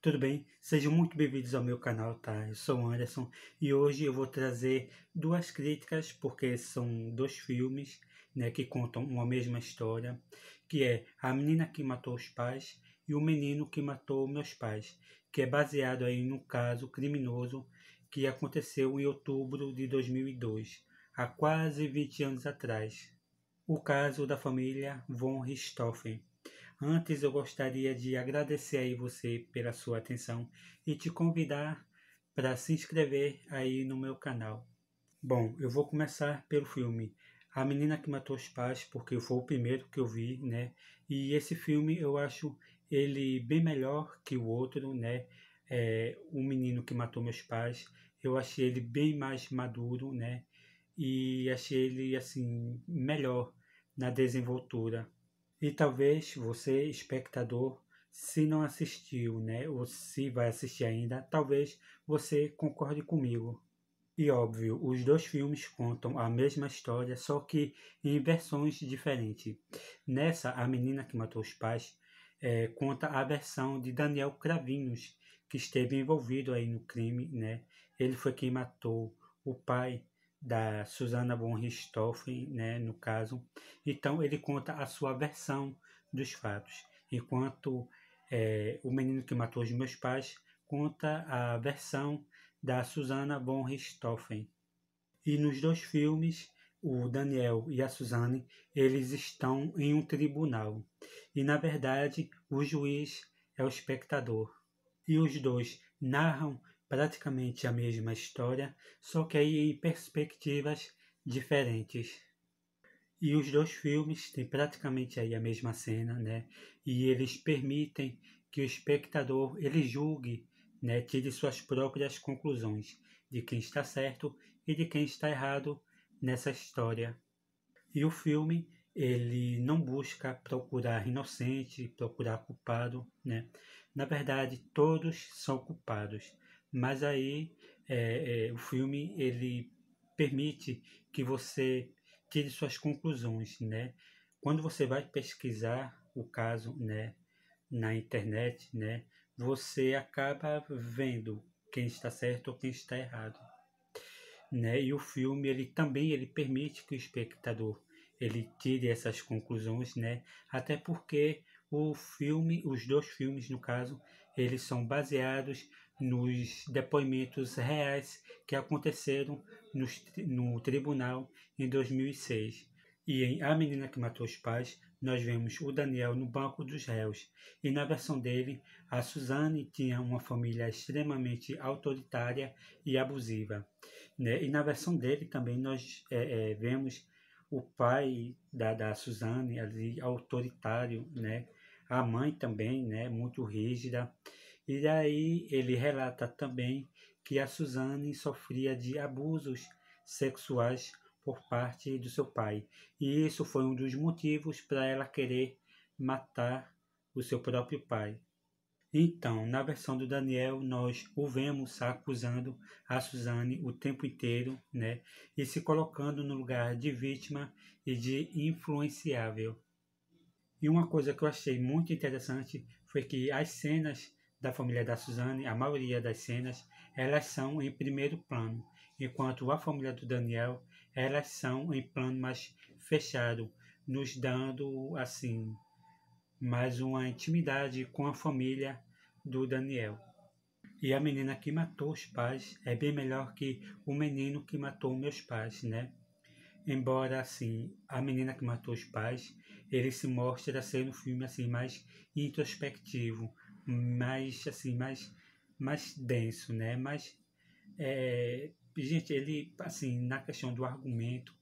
Tudo bem? Sejam muito bem-vindos ao meu canal, tá? Eu sou o Anderson e hoje eu vou trazer duas críticas, porque são dois filmes, né, que contam uma mesma história, que é A Menina que Matou os Pais e O Menino que Matou Meus Pais, que é baseado aí num caso criminoso que aconteceu em outubro de 2002, há quase 20 anos atrás. O caso da família von Richthofen. Antes eu gostaria de agradecer aí você pela sua atenção e te convidar para se inscrever aí no meu canal. Bom, eu vou começar pelo filme A Menina que Matou os Pais, porque foi o primeiro que eu vi, né? E esse filme eu acho ele bem melhor que o outro, né? O Menino que Matou Meus Pais, eu achei ele bem mais maduro, né? E achei ele assim melhor na desenvoltura. E talvez você, espectador, se não assistiu, né, ou se vai assistir ainda, talvez você concorde comigo. E óbvio, os dois filmes contam a mesma história, só que em versões diferentes. Nessa, A Menina que Matou os Pais conta a versão de Daniel Cravinhos, que esteve envolvido aí no crime, né? Ele foi quem matou o pai da Susana von Richthofen, né, no caso. Então ele conta a sua versão dos fatos, enquanto O Menino que Matou os Meus Pais conta a versão da Susana von Richthofen. E nos dois filmes, o Daniel e a Suzanne, eles estão em um tribunal. E na verdade, o juiz é o espectador. E os dois narram praticamente a mesma história, só que aí em perspectivas diferentes. E os dois filmes têm praticamente aí a mesma cena, né? E eles permitem que o espectador ele julgue, né? Tire suas próprias conclusões de quem está certo e de quem está errado nessa história. E o filme ele não busca procurar inocente, procurar culpado, né? Na verdade, todos são culpados. Mas aí o filme ele permite que você tire suas conclusões, né? Quando você vai pesquisar o caso, né, na internet, né, você acaba vendo quem está certo ou quem está errado, né? E o filme ele permite que o espectador ele tire essas conclusões, né? Até porque os dois filmes no caso, eles são baseados nos depoimentos reais que aconteceram no tribunal em 2006. E em A Menina que Matou os Pais, nós vemos o Daniel no banco dos réus. E na versão dele, a Suzane tinha uma família extremamente autoritária e abusiva, né? E na versão dele também nós vemos o pai da Suzane ali autoritário, né? A mãe também, né? Muito rígida. E daí ele relata também que a Suzane sofria de abusos sexuais por parte do seu pai. E isso foi um dos motivos para ela querer matar o seu próprio pai. Então, na versão do Daniel, nós o vemos acusando a Suzane o tempo inteiro, né? E se colocando no lugar de vítima e de influenciável. E uma coisa que eu achei muito interessante foi que as cenas da família da Suzane, a maioria das cenas, elas são em primeiro plano, enquanto a família do Daniel, elas são em plano mais fechado, nos dando, assim, mais uma intimidade com a família do Daniel. E a menina que matou os pais é bem melhor que o menino que matou meus pais, né? Embora assim, a menina que matou os pais, ele se mostra ser um filme assim mais introspectivo, mais assim, mais denso, né? Mas gente, ele assim, na questão do argumento,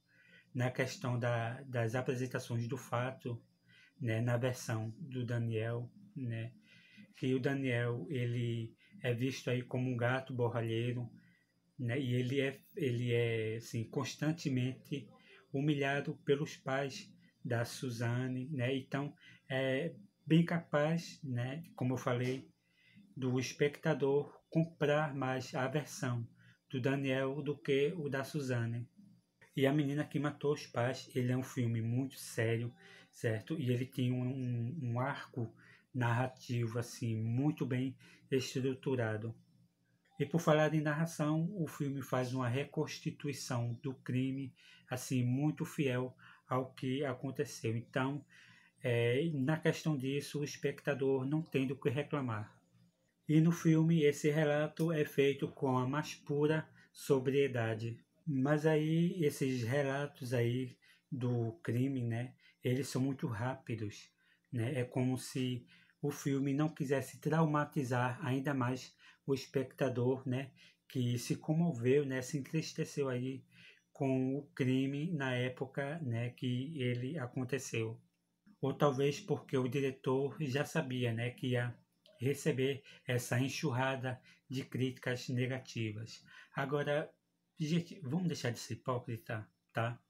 na questão das apresentações do fato, né, na versão do Daniel, né, que o Daniel ele é visto aí como um gato borralheiro, né, e ele é assim, constantemente humilhado pelos pais da Suzane, né, então é bem capaz, né, como eu falei, do espectador comprar mais a versão do Daniel do que o da Suzane. E A Menina que Matou os Pais, ele é um filme muito sério, certo? E ele tem um arco narrativo assim muito bem estruturado. E por falar em narração, o filme faz uma reconstituição do crime assim muito fiel ao que aconteceu. Então, na questão disso, o espectador não tem do que reclamar. E no filme, esse relato é feito com a mais pura sobriedade. Mas aí, esses relatos aí do crime, né, eles são muito rápidos, né? É como se o filme não quisesse traumatizar ainda mais o espectador, né, que se comoveu, né, se entristeceu aí com o crime na época, né, que ele aconteceu. Ou talvez porque o diretor já sabia, né, que ia receber essa enxurrada de críticas negativas. Agora, gente, vamos deixar de ser hipócrita, tá?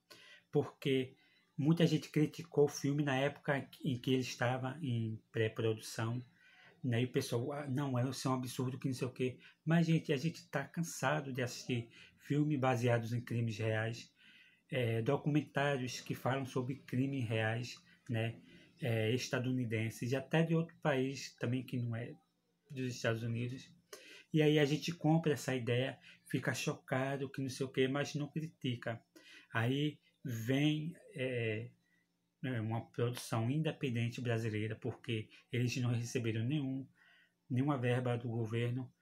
Porque muita gente criticou o filme na época em que ele estava em pré-produção, né? E o pessoal, não, isso é um absurdo, que não sei o quê. Mas, gente, a gente está cansado de assistir filmes baseados em crimes reais, documentários que falam sobre crimes reais, né? Estadunidenses e até de outro país também que não é dos Estados Unidos. E aí a gente compra essa ideia, fica chocado, que não sei o quê, mas não critica. Aí vem uma produção independente brasileira, porque eles não receberam nenhuma verba do governo,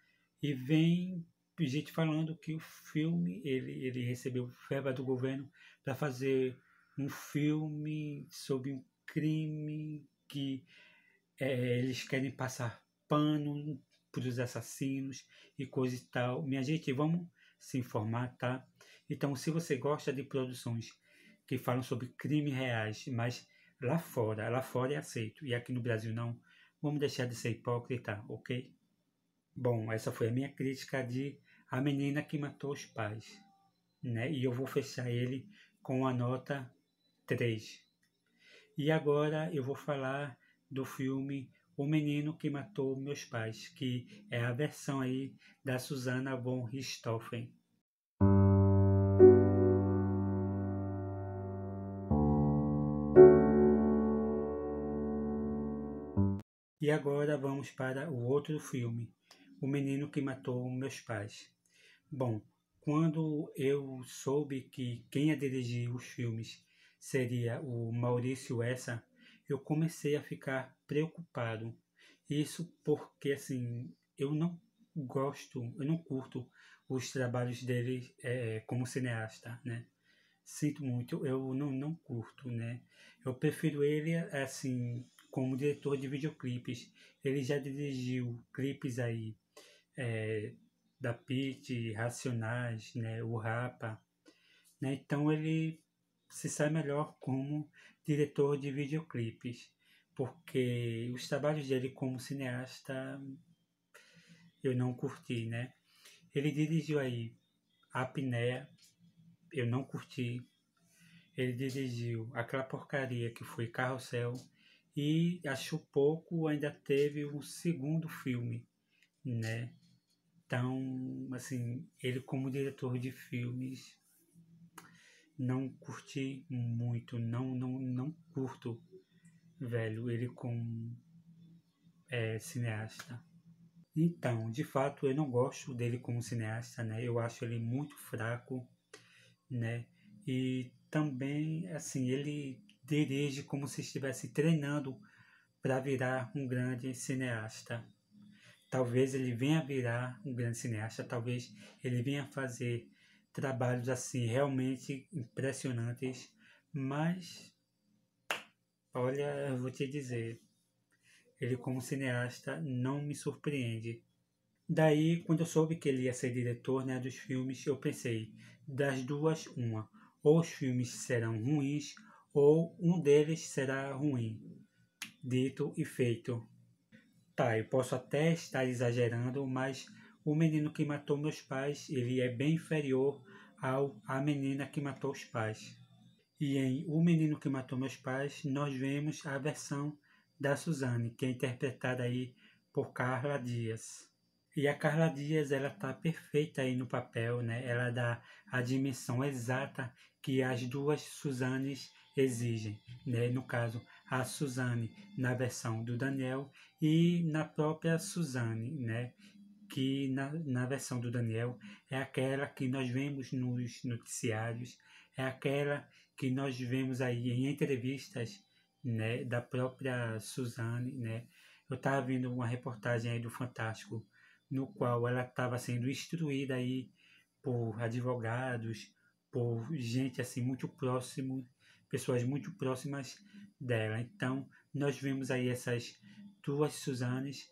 e vem gente falando que o filme, ele recebeu verba do governo para fazer um filme sobre um crime que eles querem passar pano para os assassinos e coisa e tal. Minha gente, vamos se informar, tá? Então, se você gosta de produções que falam sobre crimes reais, mas lá fora é aceito, e aqui no Brasil não, vamos deixar de ser hipócrita, ok? Bom, essa foi a minha crítica de A Menina que Matou os Pais, né? E eu vou fechar ele com a nota 3. E agora eu vou falar do filme O Menino que Matou Meus Pais, que é a versão aí da Susana von Richthofen. E agora vamos para o outro filme, O Menino que Matou Meus Pais. Bom, quando eu soube que quem ia dirigir os filmes seria o Maurício Essa, eu comecei a ficar preocupado. Isso porque, assim, eu não curto os trabalhos dele como cineasta, né? Sinto muito, eu não curto, né? Eu prefiro ele, assim, como diretor de videoclipes. Ele já dirigiu clipes aí é, da Pitty, Racionais, né, o Rapa, né? Então ele se sai melhor como diretor de videoclipes, porque os trabalhos dele como cineasta eu não curti, né? Ele dirigiu aí Apneia, eu não curti. Ele dirigiu aquela porcaria que foi Carrossel e achou pouco, ainda teve um segundo filme, né? Então, assim, ele como diretor de filmes, não curti muito, não curto, velho, ele como cineasta. Então, de fato, eu não gosto dele como cineasta, né? Eu acho ele muito fraco, né? E também, assim, ele dirige como se estivesse treinando para virar um grande cineasta. Talvez ele venha virar um grande cineasta, talvez ele venha fazer trabalhos assim realmente impressionantes, mas olha, eu vou te dizer, ele como cineasta não me surpreende. Daí, quando eu soube que ele ia ser diretor, né, dos filmes, eu pensei, das duas, uma, ou os filmes serão ruins, ou um deles será ruim. Dito e feito. Tá, eu posso até estar exagerando, mas O Menino que Matou Meus Pais, ele é bem inferior ao A Menina que Matou os Pais. E em O Menino que Matou Meus Pais, nós vemos a versão da Suzane, que é interpretada aí por Carla Dias. E a Carla Dias, ela tá perfeita aí no papel, né? Ela dá a dimensão exata que as duas Suzanes exigem, né? No caso, a Suzane na versão do Daniel e na própria Suzane, né? Que na versão do Daniel é aquela que nós vemos nos noticiários, é aquela que nós vemos aí em entrevistas, né, da própria Suzane, né? Eu estava vendo uma reportagem aí do Fantástico, no qual ela estava sendo instruída aí por advogados, por gente assim muito próximo, pessoas muito próximas dela. Então, nós vemos aí essas duas Suzanes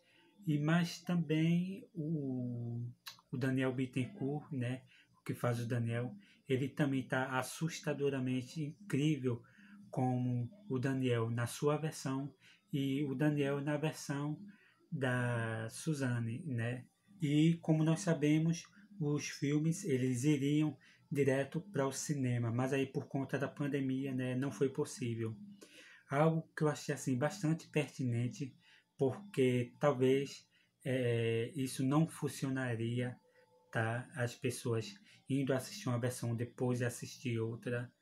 e mais também o Daniel Bittencourt, né, o que faz o Daniel, ele também está assustadoramente incrível como o Daniel na sua versão e o Daniel na versão da Suzane, né? E como nós sabemos, os filmes eles iriam direto para o cinema, mas aí por conta da pandemia, né, não foi possível. Algo que eu achei assim bastante pertinente, porque talvez isso não funcionaria, tá? As pessoas indo assistir uma versão depois de assistir outra,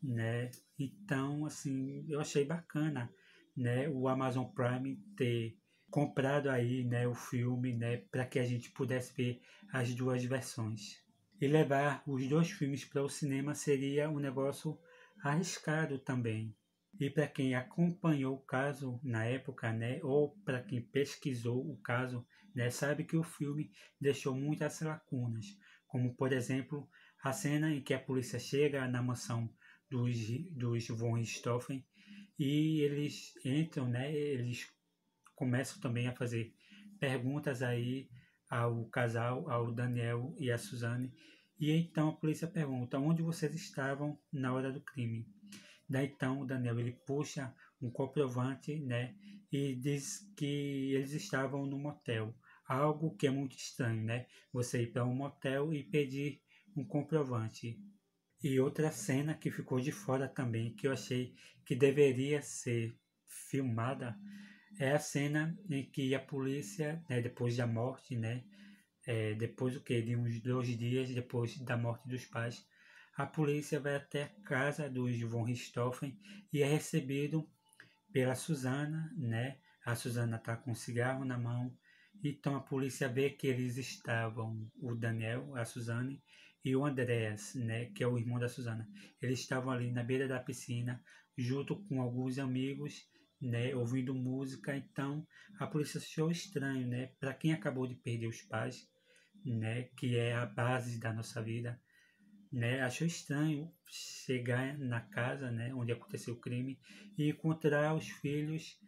né? Então, assim, eu achei bacana, né, o Amazon Prime ter comprado aí, né, o filme, né, para que a gente pudesse ver as duas versões. E levar os dois filmes para o cinema seria um negócio arriscado também. E para quem acompanhou o caso na época, né, ou para quem pesquisou o caso, né, sabe que o filme deixou muitas lacunas, como por exemplo a cena em que a polícia chega na mansão dos von Richthofen e eles entram, né, eles começam também a fazer perguntas aí ao casal, ao Daniel e a Suzane, e então a polícia pergunta onde vocês estavam na hora do crime. Daí então o Daniel ele puxa um comprovante, né, e diz que eles estavam no motel. Algo que é muito estranho, né? Você ir para um motel e pedir um comprovante. E outra cena que ficou de fora também, que eu achei que deveria ser filmada, é a cena em que a polícia, né, depois da morte, né, depois o que de uns 2 dias depois da morte dos pais, a polícia vai até a casa dos von Richthofen e é recebido pela Susana, né? A Susana está com um cigarro na mão, então a polícia vê que eles estavam, o Daniel, a Suzane e o Andreas, né? Que é o irmão da Susana. Eles estavam ali na beira da piscina, junto com alguns amigos, né? Ouvindo música. Então a polícia achou estranho, né? Para quem acabou de perder os pais, né? Que é a base da nossa vida, né? Achou estranho chegar na casa, né, onde aconteceu o crime e encontrar os filhos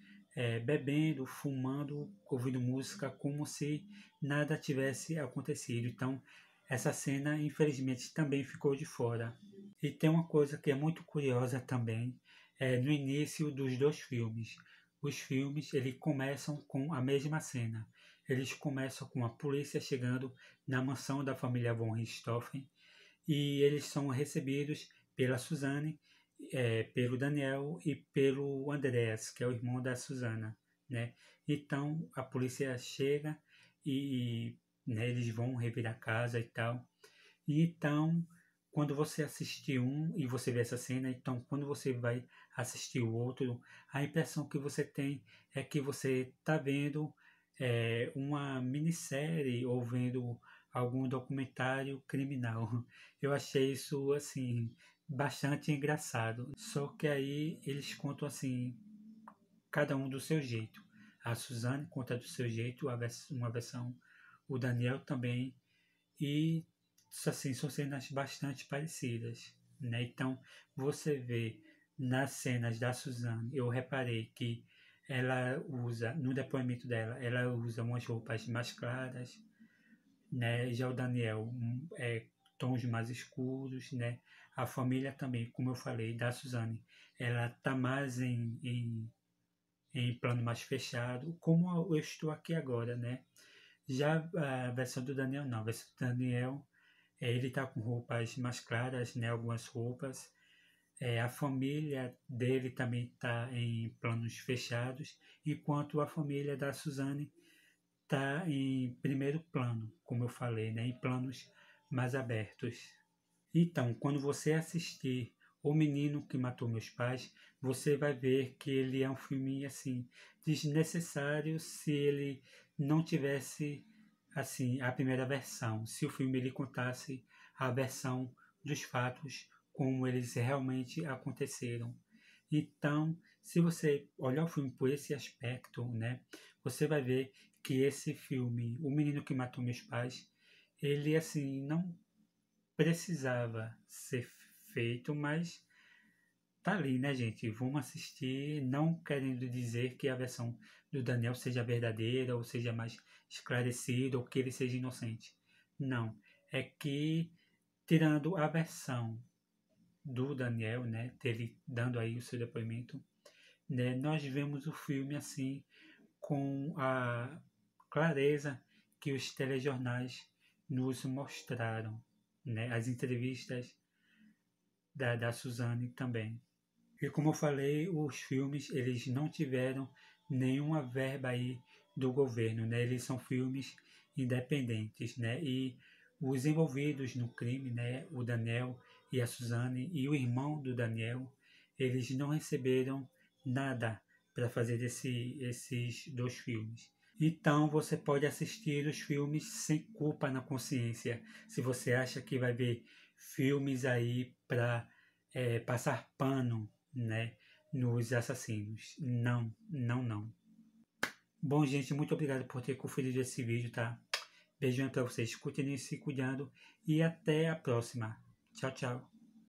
bebendo, fumando, ouvindo música, como se nada tivesse acontecido. Então, essa cena, infelizmente, também ficou de fora. E tem uma coisa que é muito curiosa também, no início dos dois filmes. Os filmes, eles começam com a mesma cena. Eles começam com a polícia chegando na mansão da família von Richthofen e eles são recebidos pela Suzane, pelo Daniel e pelo Andreas, que é o irmão da Susana, né? Então a polícia chega e né, eles vão revirar a casa e tal. E então, quando você assistir um e você vê essa cena, então quando você vai assistir o outro, a impressão que você tem é que você está vendo uma minissérie ou vendo algum documentário criminal. Eu achei isso assim bastante engraçado. Só que aí eles contam assim, cada um do seu jeito. A Suzane conta do seu jeito, uma versão, o Daniel também, e assim, são cenas bastante parecidas, né? Então, você vê nas cenas da Suzane, eu reparei que ela usa, no depoimento dela, ela usa umas roupas mais claras, né? Já o Daniel, tons mais escuros, né? A família também, como eu falei, da Suzane, ela tá mais em plano mais fechado, como eu estou aqui agora, né? Já a versão do Daniel não, a versão do Daniel ele está com roupas mais claras, né? Algumas roupas. A família dele também está em planos fechados, enquanto a família da Suzane tá em primeiro plano, como eu falei, né? Em planos mais abertos. Então, quando você assistir O Menino que Matou Meus Pais, você vai ver que ele é um filme assim desnecessário se ele não tivesse assim a primeira versão, se o filme ele contasse a versão dos fatos como eles realmente aconteceram. Então, se você olhar o filme por esse aspecto, né, você vai ver que esse filme, O Menino que Matou Meus Pais, ele assim não precisava ser feito, mas tá ali, né, gente? Vamos assistir, não querendo dizer que a versão do Daniel seja verdadeira, ou seja mais esclarecida, ou que ele seja inocente. Não. É que, tirando a versão do Daniel, né, dele dando aí o seu depoimento, né, nós vemos o filme assim, com a clareza que os telejornais nos mostraram, né, as entrevistas da Suzane também. E como eu falei, os filmes eles não tiveram nenhuma verba aí do governo, né? Eles são filmes independentes, né? E os envolvidos no crime, né? O Daniel e a Suzane e o irmão do Daniel, eles não receberam nada para fazer esses dois filmes. Então você pode assistir os filmes sem culpa na consciência. Se você acha que vai ver filmes aí para passar pano, né, nos assassinos. Não, não, não. Bom, gente, muito obrigado por ter conferido esse vídeo, tá? Beijão para vocês. Continuem se cuidando e até a próxima. Tchau, tchau.